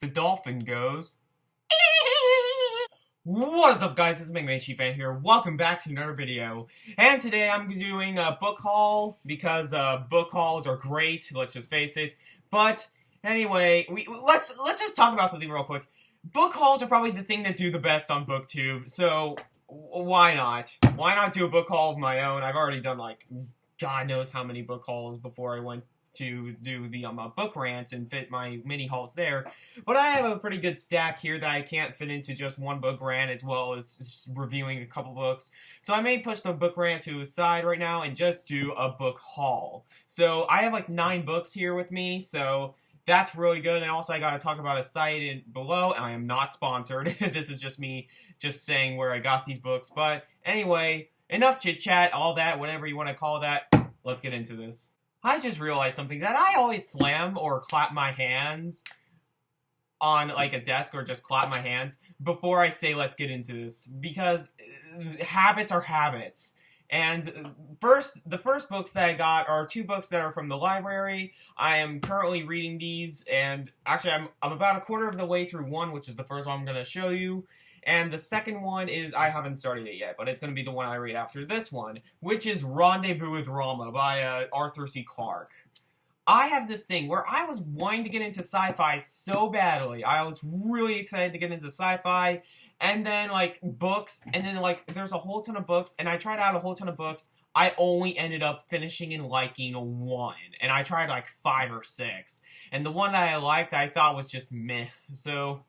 The dolphin goes. What is up, guys? This is Chief here. Welcome back to another video. And today I'm doing a book haul because book hauls are great. Let's just face it. But anyway, let's just talk about something real quick. Book hauls are probably the thing that do the best on BookTube. So why not? Why not do a book haul of my own? I've already done like God knows how many book hauls before I went to do the book rant and fit my mini hauls there. But I have a pretty good stack here that I can't fit into just one book rant as well as just reviewing a couple books. So I may push the book rant to the side right now and just do a book haul. So I have like 9 books here with me, so that's really good. And also I gotta talk about a site below. I am not sponsored. This is just me just saying where I got these books. But anyway, enough chit chat, all that, whatever you want to call that. Let's get into this. I just realized something, that I always slam or clap my hands on like a desk or just clap my hands before I say let's get into this, because habits are habits. And the first books that I got are 2 books that are from the library. I am currently reading these, and actually I'm about a quarter of the way through one, which is the first one I'm going to show you. And the second one is, I haven't started it yet, but it's going to be the one I read after this one, which is Rendezvous with Rama by Arthur C. Clarke. I have this thing where I was wanting to get into sci-fi so badly. I was really excited to get into sci-fi, and then, like, books, and then, like, there's a whole ton of books, and I tried out a whole ton of books. I only ended up finishing and liking 1, and I tried, like, 5 or 6. And the one that I liked, I thought was just meh, so...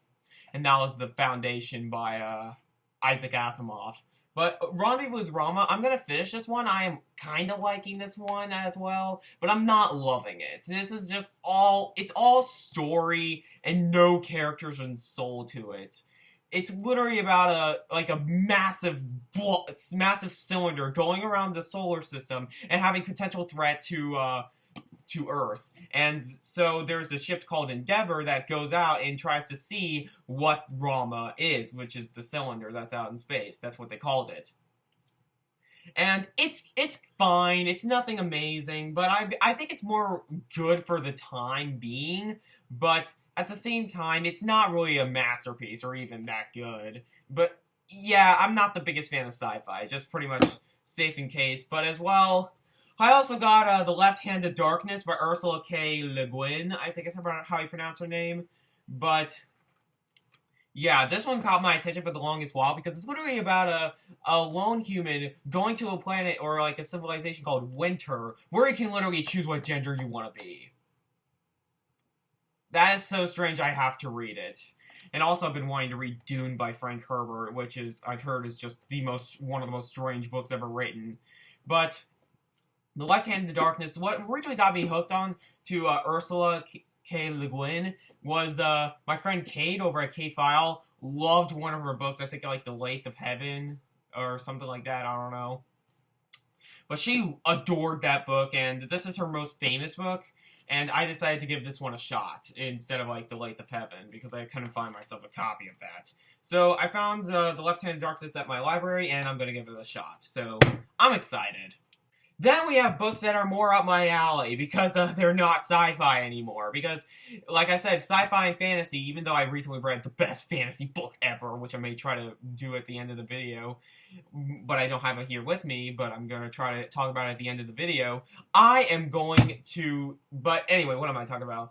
And that was The Foundation by Isaac Asimov. But Rendezvous with Rama, I'm going to finish this one. I am kind of liking this one as well, but I'm not loving it. This is just it's all story and no characters and soul to it. It's literally about a massive cylinder going around the solar system and having potential threat to Earth. And so there's a ship called Endeavor that goes out and tries to see what Rama is, which is the cylinder that's out in space. That's what they called it. And it's fine. It's nothing amazing, but I think it's more good for the time being. But at the same time, it's not really a masterpiece or even that good. But yeah, I'm not the biggest fan of sci-fi. Just pretty much safe in case. But as well, I also got The Left-Handed Darkness by Ursula K. Le Guin. I think it's how you pronounce her name. But yeah, this one caught my attention for the longest while because it's literally about a lone human going to a planet or like a civilization called Winter, where you can literally choose what gender you want to be. That is so strange, I have to read it. And also I've been wanting to read Dune by Frank Herbert, which is, I've heard, is just one of the most strange books ever written. But The Left-Handed Darkness, what originally got me hooked on to Ursula K. Le Guin was my friend Kate over at K-File loved one of her books. I think like The Lathe of Heaven or something like that. I don't know. But she adored that book, and this is her most famous book. And I decided to give this one a shot instead of like The Lathe of Heaven because I couldn't find myself a copy of that. So I found The Left-Handed Darkness at my library, and I'm going to give it a shot. So I'm excited. Then we have books that are more up my alley because they're not sci-fi anymore. Because, like I said, sci-fi and fantasy, even though I recently read the best fantasy book ever, which I may try to do at the end of the video, but I don't have it here with me, but I'm going to try to talk about it at the end of the video. But anyway, what am I talking about?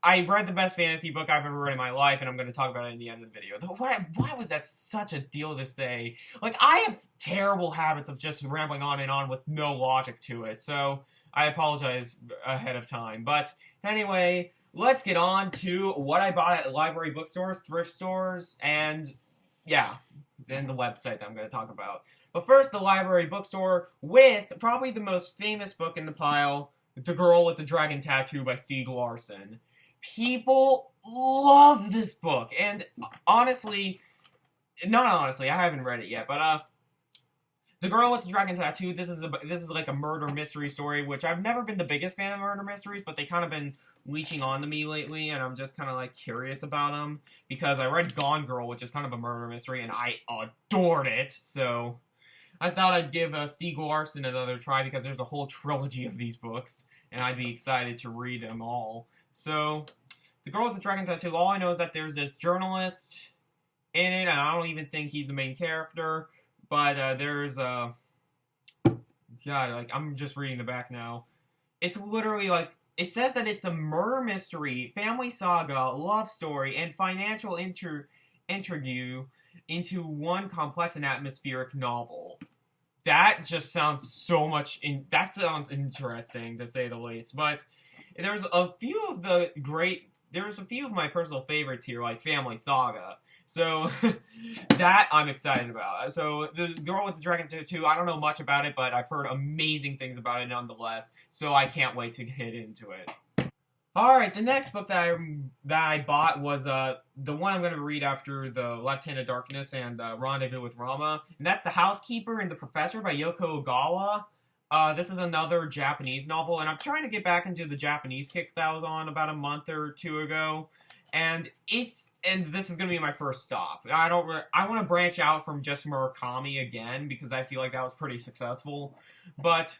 I've read the best fantasy book I've ever read in my life, and I'm going to talk about it in the end of the video. Why was that such a deal to say? Like, I have terrible habits of just rambling on and on with no logic to it, so I apologize ahead of time. But anyway, let's get on to what I bought at library bookstores, thrift stores, and yeah, then the website that I'm going to talk about. But first, the library bookstore with probably the most famous book in the pile, The Girl with the Dragon Tattoo by Stieg Larsson. People love this book, and honestly, I haven't read it yet, but The Girl with the Dragon Tattoo, this is like a murder mystery story, which I've never been the biggest fan of murder mysteries, but they kind of been leeching on to me lately, and I'm just kind of like curious about them, because I read Gone Girl, which is kind of a murder mystery, and I adored it, so I thought I'd give Stieg Larsson another try, because there's a whole trilogy of these books, and I'd be excited to read them all. So, The Girl with the Dragon Tattoo, all I know is that there's this journalist in it, and I don't even think he's the main character, but there's, God, like, I'm just reading the back now. It's literally, like, it says that it's a murder mystery, family saga, love story, and financial intrigue into one complex and atmospheric novel. That just sounds so much, that sounds interesting, to say the least, but there's a few of my personal favorites here, like Family Saga. So, that I'm excited about. So, The Girl with the Dragon Tattoo, I don't know much about it, but I've heard amazing things about it nonetheless. So, I can't wait to get into it. Alright, the next book that I bought was the one I'm going to read after The Left-Handed Darkness and Rendezvous with Rama. And that's The Housekeeper and the Professor by Yoko Ogawa. This is another Japanese novel, and I'm trying to get back into the Japanese kick that I was on about a month or two ago. And this is going to be my first stop. I want to branch out from just Murakami again, because I feel like that was pretty successful. But,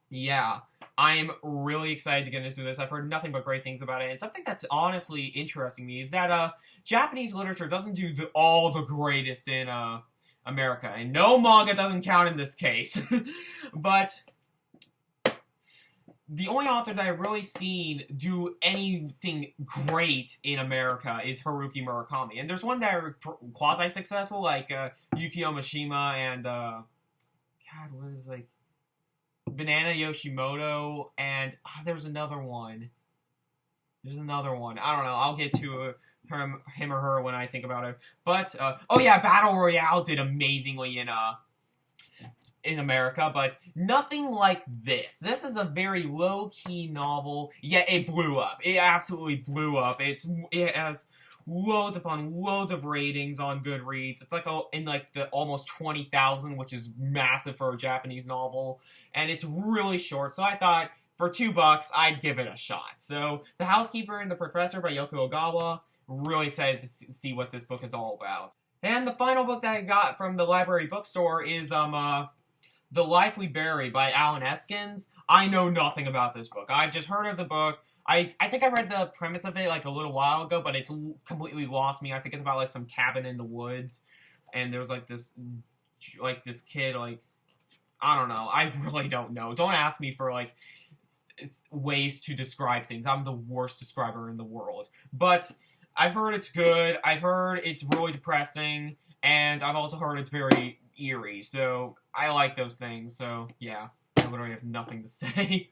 yeah, I am really excited to get into this. I've heard nothing but great things about it. And something that's honestly interesting me is that Japanese literature doesn't do all the greatest in America. And no, manga doesn't count in this case. But the only author that I've really seen do anything great in America is Haruki Murakami. And there's one that are quasi-successful, like Yukio Mishima and, Banana Yoshimoto, and there's another one. I don't know. I'll get to him or her when I think about it. But, Battle Royale did amazingly in America, but nothing like this. This is a very low-key novel, yet it blew up. It absolutely blew up. It has loads upon loads of ratings on Goodreads. It's like in like the almost 20,000, which is massive for a Japanese novel, and it's really short, so I thought for $2 I'd give it a shot. So, The Housekeeper and the Professor by Yoko Ogawa. Really excited to see what this book is all about. And the final book that I got from the library bookstore is The Life We Bury by Alan Eskins. I know nothing about this book. I've just heard of the book. I think I read the premise of it like a little while ago, but it's completely lost me. I think it's about like some cabin in the woods, and there's like this kid, like, I don't know. I really don't know. Don't ask me for like ways to describe things. I'm the worst describer in the world. But I've heard it's good. I've heard it's really depressing, and I've also heard it's very eerie. So I like those things. So yeah, I literally have nothing to say.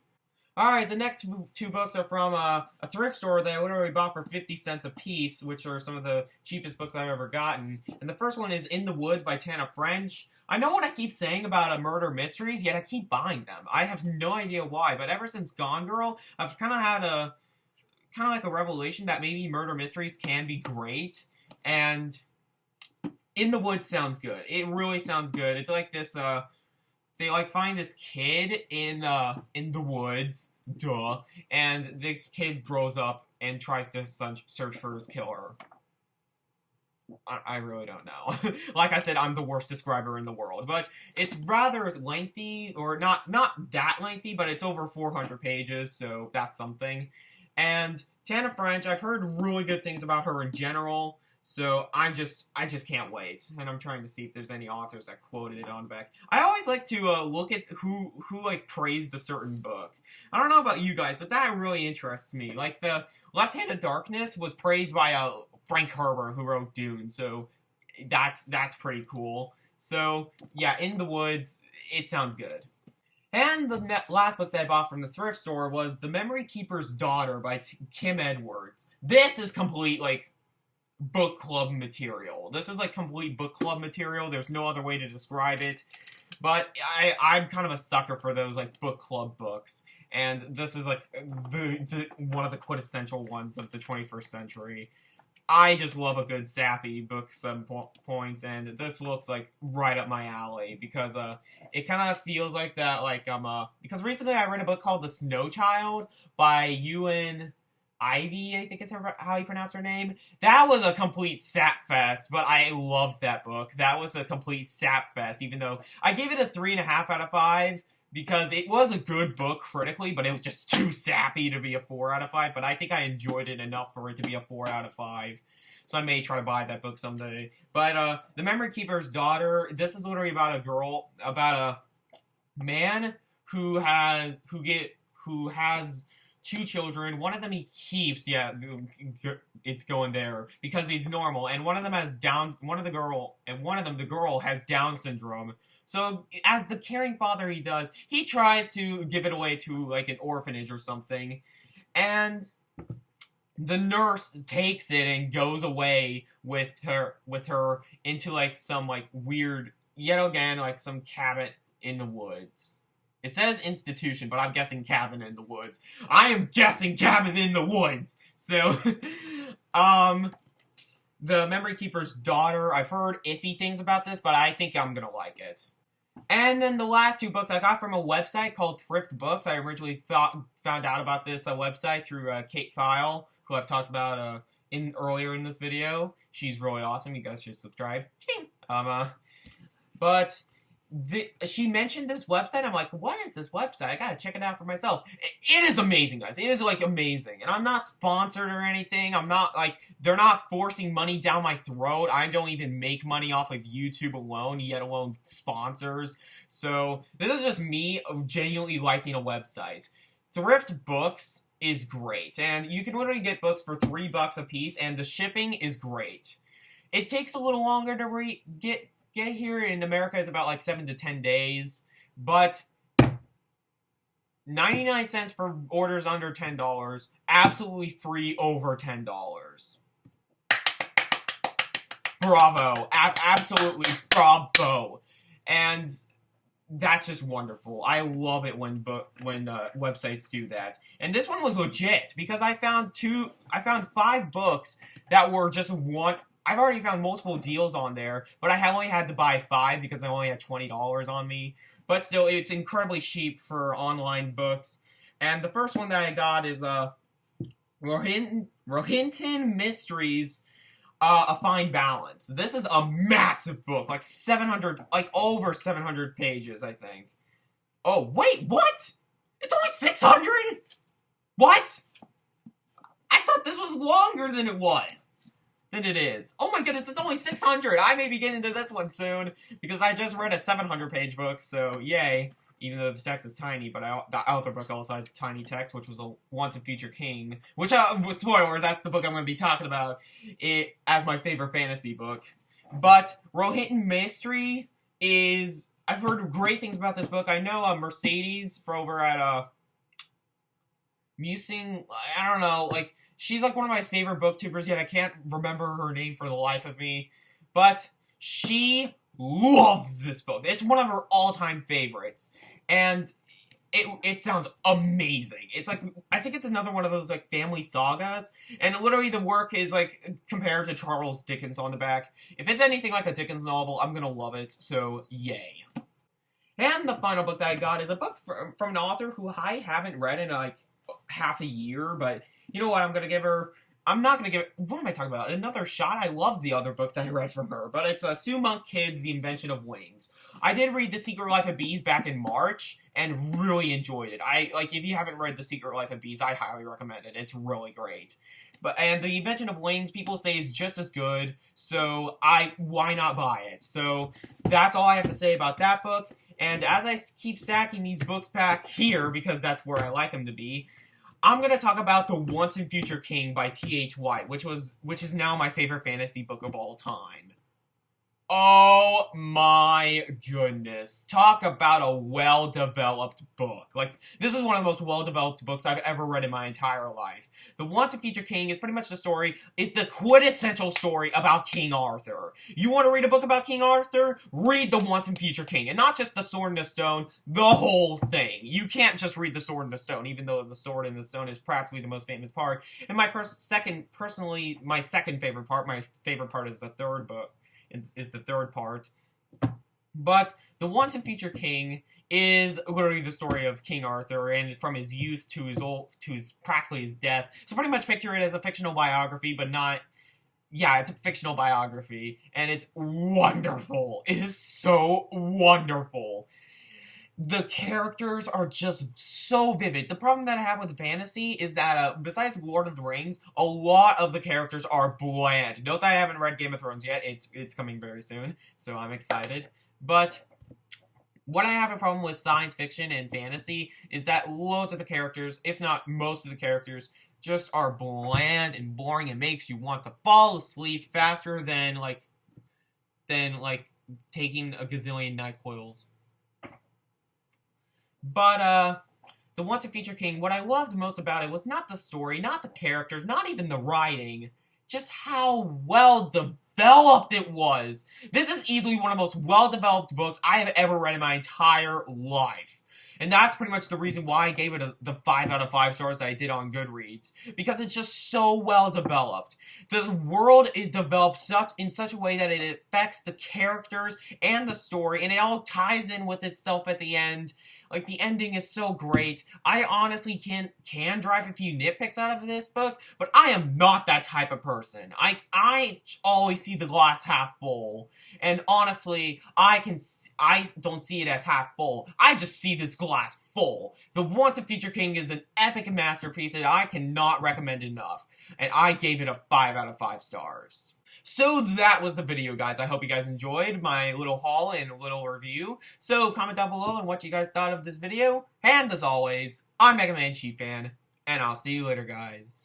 Alright, the next two books are from a thrift store that I literally bought for 50 cents a piece, which are some of the cheapest books I've ever gotten. And the first one is In the Woods by Tana French. I know what I keep saying about murder mysteries, yet I keep buying them. I have no idea why, but ever since Gone Girl, I've kind of had a revelation that maybe murder mysteries can be great. And In the Woods sounds good. It really sounds good. It's like this, they like find this kid in the woods, and this kid grows up and tries to search for his killer. I really don't know. Like I said, I'm the worst describer in the world, but it's rather lengthy, or not that lengthy, but it's over 400 pages, so that's something. And Tana French, I've heard really good things about her in general. So I just can't wait, and I'm trying to see if there's any authors that quoted it on back. I always like to look at who like praised a certain book. I don't know about you guys, but that really interests me. Like The Left-Handed Darkness was praised by Frank Herbert, who wrote Dune. So that's pretty cool. So yeah, In the Woods, it sounds good. And the last book that I bought from the thrift store was The Memory Keeper's Daughter by Kim Edwards. This is complete like book club material. This is like complete book club material. There's no other way to describe it. But I'm kind of a sucker for those like book club books. And this is like one of the quintessential ones of the 21st century. I just love a good sappy book at some points, and this looks like right up my alley because it kind of feels like that, like because recently I read a book called The Snow Child by Ewan Ivy, I think is how you pronounce her name. That was a complete sap fest, but I loved that book. That was a complete sap fest, even though I gave it a 3.5 out of 5. because it was a good book critically, but it was just too sappy to be a 4 out of 5, but I think I enjoyed it enough for it to be a 4 out of 5. So I may try to buy that book someday. But The Memory Keeper's Daughter, this is literally about a man who has 2 children. One of them he keeps, it's going there, because he's normal, and one of them the girl has Down syndrome. So, as the caring father he does, he tries to give it away to, like, an orphanage or something, and the nurse takes it and goes away with her into, like, some, like, weird, yet again, like, some cabin in the woods. It says institution, but I'm guessing cabin in the woods. I am guessing cabin in the woods! So, The Memory Keeper's Daughter, I've heard iffy things about this, but I think I'm gonna like it. And then the last 2 books I got from a website called ThriftBooks. I originally found out about this website through Kate File, who I've talked about earlier in this video. She's really awesome. You guys should subscribe. But she mentioned this website. I'm like, what is this website? I gotta check it out for myself. It is amazing, guys. It is, like, amazing. And I'm not sponsored or anything. I'm not, like, they're not forcing money down my throat. I don't even make money off of YouTube alone, yet alone sponsors. So, this is just me genuinely liking a website. ThriftBooks is great. And you can literally get books for $3 a piece, and the shipping is great. It takes a little longer to get here in America. It's about like 7 to 10 days, but 99 cents for orders under $10, absolutely free over $10. Bravo. Absolutely bravo. And that's just wonderful. I love it when websites do that. And this one was legit, because I found 5 books that were just one. I've already found multiple deals on there, but I only had to buy 5 because I only had $20 on me. But still, it's incredibly cheap for online books. And the first one that I got is Rohinton Mysteries, A Fine Balance. This is a massive book, like over 700 pages, I think. Oh, wait, what? It's only 600? What? I thought this was longer than it was. Than it is. Oh my goodness, it's only 600! I may be getting into this one soon, because I just read a 700-page book, so yay. Even though the text is tiny, but the author book also had tiny text, which was a Once and Future King. Which, spoiler, that's the book I'm going to be talking about as my favorite fantasy book. But Rohinton Mystery is... I've heard great things about this book. I know Mercedes for over at Musing... I don't know, like... She's like one of my favorite booktubers, yet I can't remember her name for the life of me. But she loves this book. It's one of her all-time favorites. And it sounds amazing. It's like, I think it's another one of those like family sagas. And literally the work is like compared to Charles Dickens on the back. If it's anything like a Dickens novel, I'm gonna love it. So, yay. And the final book that I got is a book from an author who I haven't read in like half a year, but... You know what, I'm not going to give it, what am I talking about? Another shot? I love the other book that I read from her, but it's Sue Monk Kidd's The Invention of Wings. I did read The Secret Life of Bees back in March, and really enjoyed it. If you haven't read The Secret Life of Bees, I highly recommend it. It's really great. And The Invention of Wings, people say is just as good, so why not buy it? So, that's all I have to say about that book, and as I keep stacking these books back here, because that's where I like them to be, I'm going to talk about The Once and Future King by T.H. White, which is now my favorite fantasy book of all time. Oh my goodness. Talk about a well-developed book. Like, this is one of the most well-developed books I've ever read in my entire life. The Once and Future King is pretty much the quintessential story about King Arthur. You want to read a book about King Arthur? Read The Once and Future King. And not just The Sword and the Stone, the whole thing. You can't just read The Sword and the Stone, even though The Sword and the Stone is practically the most famous part. And my second favorite part, my favorite part is the third book. Is the third part. But The Once and Future King is literally the story of King Arthur, and from his youth to his practically his death. So pretty much picture it as a fictional biography, but not... Yeah, it's a fictional biography, and it's wonderful. It is so wonderful. the characters are just so vivid. The problem that I have with fantasy is that, besides Lord of the Rings, a lot of the characters are bland. Note that I haven't read Game of Thrones yet. It's coming very soon, so I'm excited. But what I have a problem with science fiction and fantasy is that loads of the characters, if not most of the characters, just are bland and boring and makes you want to fall asleep faster than taking a gazillion NyQuils. But, the Wanted Future King, what I loved most about it was not the story, not the characters, not even the writing, just how well developed it was. This is easily one of the most well-developed books I have ever read in my entire life. And that's pretty much the reason why I gave it the 5 out of 5 stars that I did on Goodreads. Because it's just so well developed. The world is developed in such a way that it affects the characters and the story, and it all ties in with itself at the end. Like, the ending is so great. I honestly can drive a few nitpicks out of this book, but I am not that type of person. I always see the glass half full. And honestly, I don't see it as half full. I just see this glass full. The Wanted Future King is an epic masterpiece that I cannot recommend enough. And I gave it a 5 out of 5 stars. So that was the video, guys. I hope you guys enjoyed my little haul and little review. So comment down below on what you guys thought of this video. And as always, I'm Mega Man Chief Fan, and I'll see you later, guys.